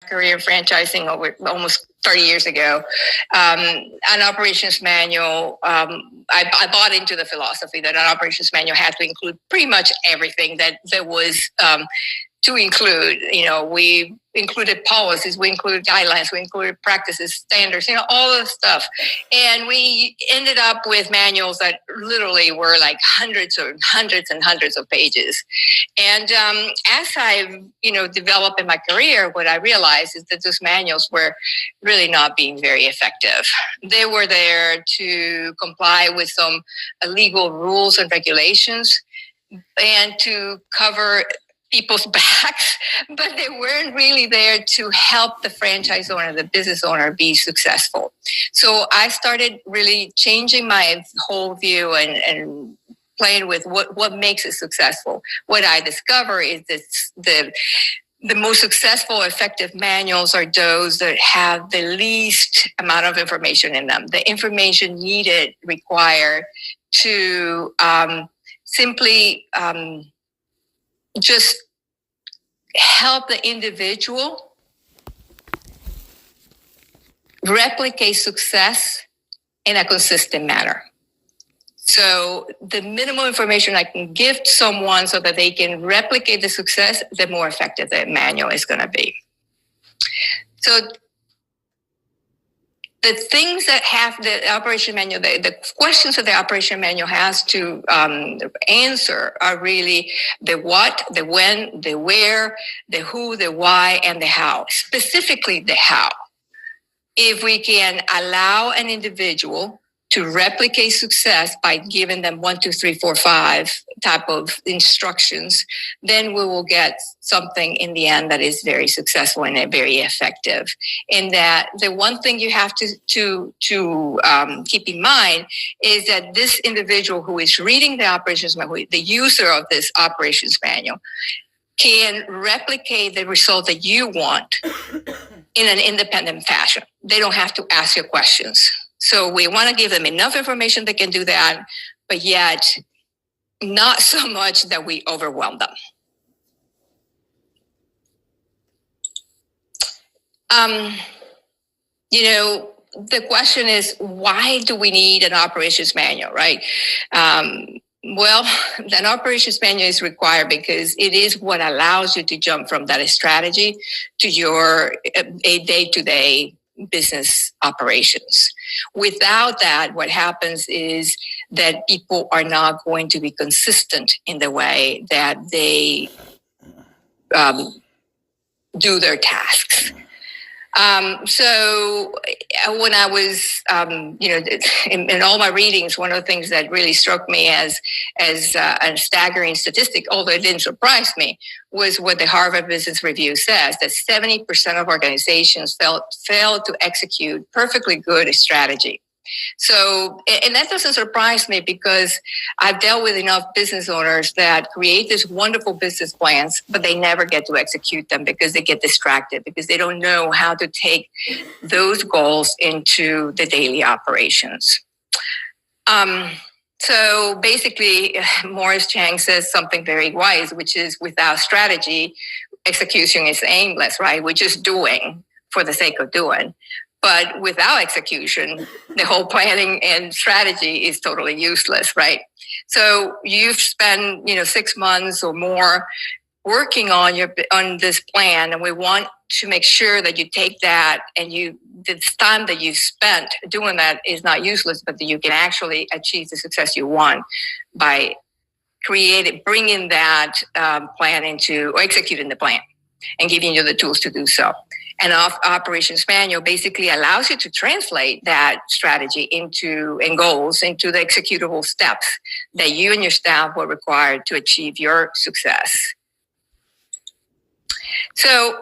career in franchising over almost 30 years ago. An operations manual, I bought into the philosophy that an operations manual had to include pretty much everything that there was to include. We included policies, we included guidelines, we included practices, standards, all of the stuff. And we ended up with manuals that literally were like hundreds and hundreds of pages. And as I, developed in my career, what I realized is that those manuals were really not being very effective. They were there to comply with some legal rules and regulations and to cover people's backs, but they weren't really there to help the franchise owner, the business owner, be successful. So I started really changing my whole view and playing with what makes it successful. What I discover is that the most successful, effective manuals are those that have the least amount of information in them. The information required to simply just help the individual replicate success in a consistent manner. So the minimal information I can give to someone so that they can replicate the success, the more effective the manual is going to be. So the things that have the operation manual, the questions that the operation manual has to answer are really the what, the when, the where, the who, the why, and the how. Specifically the how. If we can allow an individual to replicate success by giving them 1, 2, 3, 4, 5 type of instructions, then we will get something in the end that is very successful and very effective. And that the one thing you have to keep in mind is that this individual who is reading the operations manual, the user of this operations manual, can replicate the result that you want in an independent fashion. They don't have to ask you questions. So we want to give them enough information they can do that, but yet not so much that we overwhelm them. The question is, why do we need an operations manual, right? Well, an operations manual is required because it is what allows you to jump from that strategy to your day-to-day business operations. Without that, what happens is that people are not going to be consistent in the way that they do their tasks. So when I was, in all my readings, one of the things that really struck me as a staggering statistic, although it didn't surprise me, was what the Harvard Business Review says, that 70% of organizations fail to execute perfectly good strategy. So, and that doesn't surprise me because I've dealt with enough business owners that create these wonderful business plans, but they never get to execute them because they get distracted, because they don't know how to take those goals into the daily operations. So basically, Morris Chang says something very wise, which is without strategy, execution is aimless, right? We're just doing for the sake of doing. But without execution, the whole planning and strategy is totally useless, right? So you've spent, 6 months or more working on this plan, and we want to make sure that you take that and the time that you spent doing that is not useless, but that you can actually achieve the success you want by bringing that plan into, or executing the plan and giving you the tools to do so. And operations manual basically allows you to translate that strategy and goals into the executable steps that you and your staff will require to achieve your success. So